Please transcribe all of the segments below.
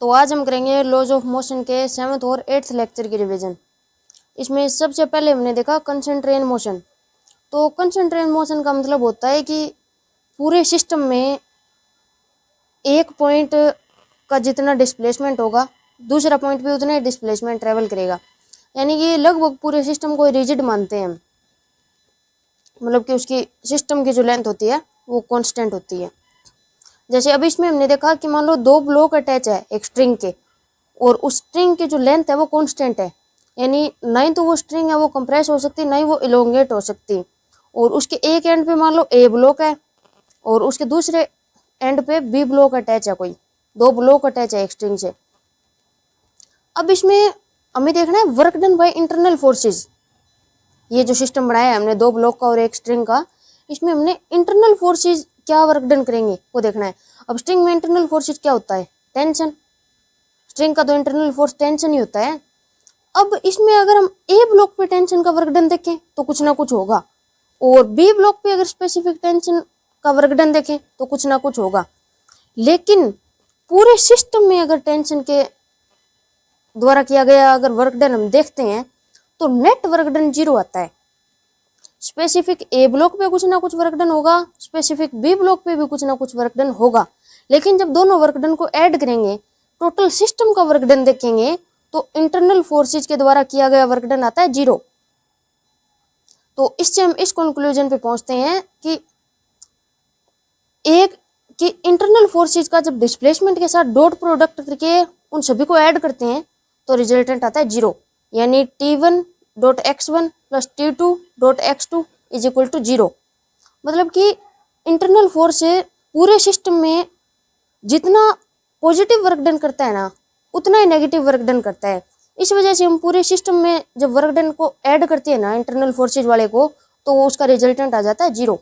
तो आज हम करेंगे लॉज ऑफ मोशन के 7th और 8th लेक्चर की रिवीजन। इसमें सबसे पहले हमने देखा कंसंट्रेन मोशन। तो कंसंट्रेन मोशन का मतलब होता है कि पूरे सिस्टम में एक पॉइंट का जितना डिस्प्लेसमेंट होगा दूसरा पॉइंट भी उतना ही डिस्प्लेसमेंट ट्रेवल करेगा। यानी कि लगभग पूरे सिस्टम को रिजिड मानते हैं हम, मतलब कि उसकी सिस्टम की जो लेंथ होती है वो कांस्टेंट होती है। जैसे अभी इसमें हमने देखा कि मान लो दो ब्लॉक अटैच है एक स्ट्रिंग के, और उस स्ट्रिंग की जो लेंथ है वो कांस्टेंट है, यानी ना ही तो वो स्ट्रिंग है वो कंप्रेस हो सकती, ना ही वो इलोंगेट हो सकती। और उसके एक एंड पे मान लो ए ब्लॉक है और उसके दूसरे एंड पे बी ब्लॉक अटैच है, कोई दो ब्लॉक अटैच है एक स्ट्रिंग से। अब इसमें हमें देखना है work done by internal forces. ये जो सिस्टम बनाया है हमने दो ब्लॉक का और एक स्ट्रिंग का, इसमें हमने इंटरनल फोर्सेस क्या वर्क डन करेंगे वो देखना है। अब स्ट्रिंग में इंटरनल फोर्सेस क्या होता है? टेंशन। स्ट्रिंग का तो इंटरनल फोर्स टेंशन ही होता है। अब इसमें अगर हम ए ब्लॉक पे टेंशन का वर्क डन देखें तो कुछ ना कुछ होगा, और बी ब्लॉक पे अगर स्पेसिफिक टेंशन का वर्क डन देखें तो कुछ ना कुछ होगा। लेकिन पूरे सिस्टम में अगर टेंशन के द्वारा किया गया अगर वर्क डन हम देखते हैं तो नेट वर्क डन 0 आता है। स्पेसिफिक ए ब्लॉक पे कुछ ना कुछ वर्क डन होगा, स्पेसिफिक बी ब्लॉक पे भी कुछ ना कुछ वर्क डन होगा। लेकिन जब दोनों वर्क डन को ऐड करेंगे, टोटल सिस्टम का वर्क डन देखेंगे तो इंटरनल फोर्सेज के द्वारा किया गया वर्क डन आता है 0। तो इससे हम इस कंक्लूजन पे पहुंचते हैं कि इंटरनल फोर्सेज का जब डिस्प्लेसमेंट के साथ डॉट प्रोडक्ट करके उन सभी को ऐड करते हैं तो रिजल्टेंट आता है 0, यानी T1.x1 plus T2.x2 is equal to 0। मतलब कि इंटरनल फोर्स से पूरे सिस्टम में जितना पॉजिटिव वर्क डन करता है ना उतना ही नेगेटिव वर्क डन करता है। इस वजह से हम पूरे सिस्टम में जब वर्क डन को ऐड करते हैं ना इंटरनल फोर्सेज वाले को, तो उसका रिजल्टेंट आ जाता है 0।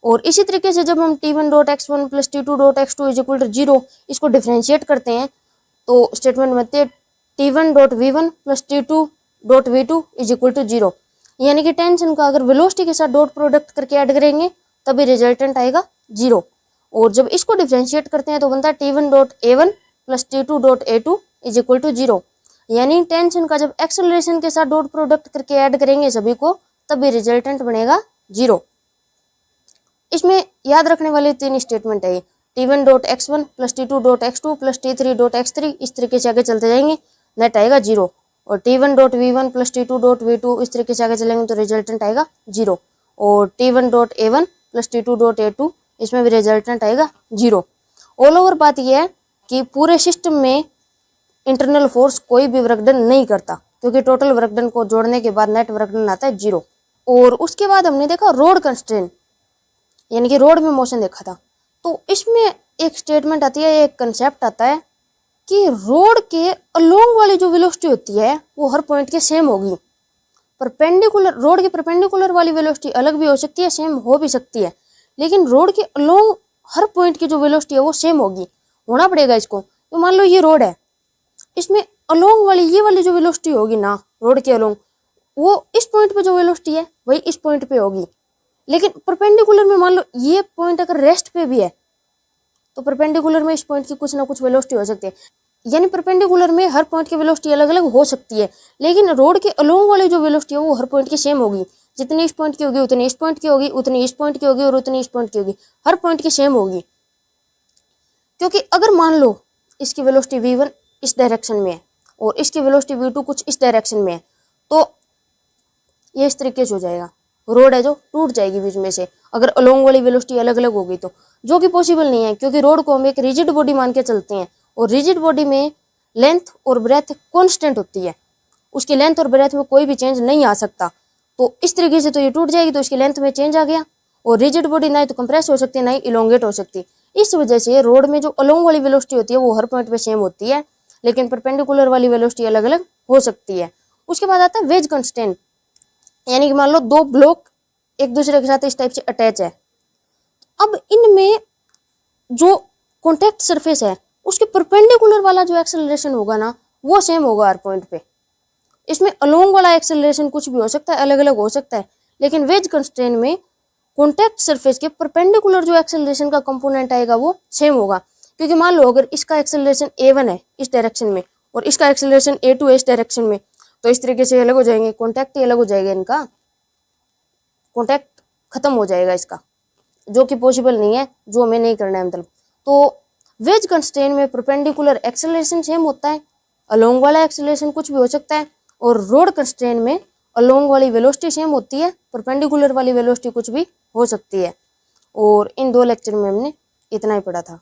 और इसी तरीके से जब हम T1.x1 plus T2.x2 is equal to 0 इसको डिफ्रेंशिएट करते हैं तो स्टेटमेंट बनती है T1.v1 plus T2.v2 is equal to 0। यानी कि टेंशन का अगर वेलोसिटी के साथ डॉट प्रोडक्ट करके ऐड करेंगे तभी रिजल्टेंट आएगा 0। और जब इसको डिफ्रेंशिएट करते हैं तो बनता है T1.a1 plus T2.a2 is equal to 0। यानी टेंशन का जब एक्सेलरेशन के साथ डॉट प्रोडक्ट करके ऐड करेंगे सभी को तभी रिजल्टेंट बनेगा 0। इसमें याद रखने वाले 3 स्टेटमेंट है, T1.x1 plus T2.x2 plus T3.x3, इस तरीके से आगे चलते जाएंगे नेट आएगा 0। और T1.v1 प्लस T2.v2 इस तरीके से आगे चलेंगे तो रिजल्टेंट आएगा 0। और T1.a1 प्लस T2.a2 इसमें भी रिजल्टेंट आएगा 0। ऑल ओवर बात यह है कि पूरे सिस्टम में इंटरनल फोर्स कोई भी वर्क डन नहीं करता, क्योंकि टोटल वर्क डन को जोड़ने के बाद नेट वर्क डन आता है 0। और उसके बाद हमने देखा रोड कंस्ट्रेन, यानी कि रोड में मोशन देखा था। तो इसमें एक स्टेटमेंट आती है, एक कंसेप्ट आता है कि रोड के अलोंग वाली जो वेलोसिटी होती है वो हर पॉइंट के सेम होगी। परपेंडिकुलर, रोड के परपेंडिकुलर वाली वेलोसिटी अलग भी हो सकती है, सेम हो भी सकती है, लेकिन रोड के अलोंग हर पॉइंट की जो वेलोसिटी है वो सेम होगी, होना पड़ेगा इसको। तो मान लो ये रोड है, इसमें अलोंग वाली ये वाली जो वेलोसिटी होगी ना रोड के अलोंग, वो इस पॉइंट पे जो वेलोसिटी है वही इस पॉइंट पे होगी। लेकिन परपेंडिकुलर में मान लो ये पॉइंट अगर रेस्ट पे भी है तो परपेंडिकुलर में इस पॉइंट की कुछ ना कुछ वेलोसिटी हो सकती है। यानी परपेंडिकुलर में हर पॉइंट की वेलोसिटी अलग अलग हो सकती है, लेकिन रोड के अलोंग वाली जो वेलोसिटी है वो हर पॉइंट की सेम होगी। जितनी इस पॉइंट की होगी उतनी इस पॉइंट की होगी, उतनी इस पॉइंट की होगी और उतनी इस पॉइंट की होगी, हर पॉइंट की सेम होगी। क्योंकि अगर मान लो इसकी वेलोसिटी v1 इस डायरेक्शन में है और इसकी वेलोसिटी v2 कुछ इस डायरेक्शन में है, तो ये इस तरीके से हो जाएगा, रोड है जो टूट जाएगी बीच में से अगर अलोंग वाली वेलोसिटी अलग अलग होगी तो, जो कि पॉसिबल नहीं है क्योंकि रोड को हम एक रिजिड बॉडी मान के चलते हैं और रिजिड बॉडी में लेंथ और ब्रेथ कांस्टेंट होती है, उसकी लेंथ और ब्रेथ में कोई भी चेंज नहीं आ सकता। तो इस तरीके से तो ये टूट जाएगी, तो इसकी लेंथ में चेंज आ गया, और रिजिड बॉडी ना तो कंप्रेस हो सकती है ना ही इलोंगेट हो सकती। इस वजह से रोड में जो अलोंग वाली वेलोसिटी होती है वो हर पॉइंट पे सेम होती है, लेकिन परपेंडिकुलर वाली वेलोसिटी अलग अलग हो सकती है। उसके बाद आता है वेज कंस्टेंट, यानी कि मान लो दो ब्लॉक एक दूसरे के साथ इस टाइप से अटैच है। अब इनमें जो कॉन्टेक्ट सरफेस है उसके परपेंडिकुलर वाला जो एक्सेलरेशन होगा ना वो सेम होगा हर पॉइंट पे। इसमें अलोंग वाला एक्सेलरेशन कुछ भी हो सकता है, अलग अलग हो सकता है, लेकिन वेज कंस्ट्रेन में कॉन्टेक्ट सरफेस के परपेंडिकुलर जो एक्सेलरेशन का कंपोनेंट आएगा वो सेम होगा। क्योंकि मान लो अगर इसका एक्सेलरेशन a1 है इस डायरेक्शन में और इसका एक्सेलरेशन a2 है इस डायरेक्शन में, तो इस तरीके से अलग हो जाएंगे, कॉन्टैक्ट ही अलग हो जाएगा, इनका कॉन्टैक्ट खत्म हो जाएगा इसका, जो कि पॉसिबल नहीं है, जो हमें नहीं करना है मतलब। तो वेज कंस्ट्रेंट में परपेंडिकुलर एक्सेलरेशन सेम होता है, अलोंग वाला एक्सेलरेशन कुछ भी हो सकता है, और रोड कंस्ट्रेंट में अलोंग वाली वेलोसिटी सेम होती है, परपेंडिकुलर वाली वेलोसिटी कुछ भी हो सकती है। और इन 2 लेक्चर में हमने इतना ही पढ़ा था।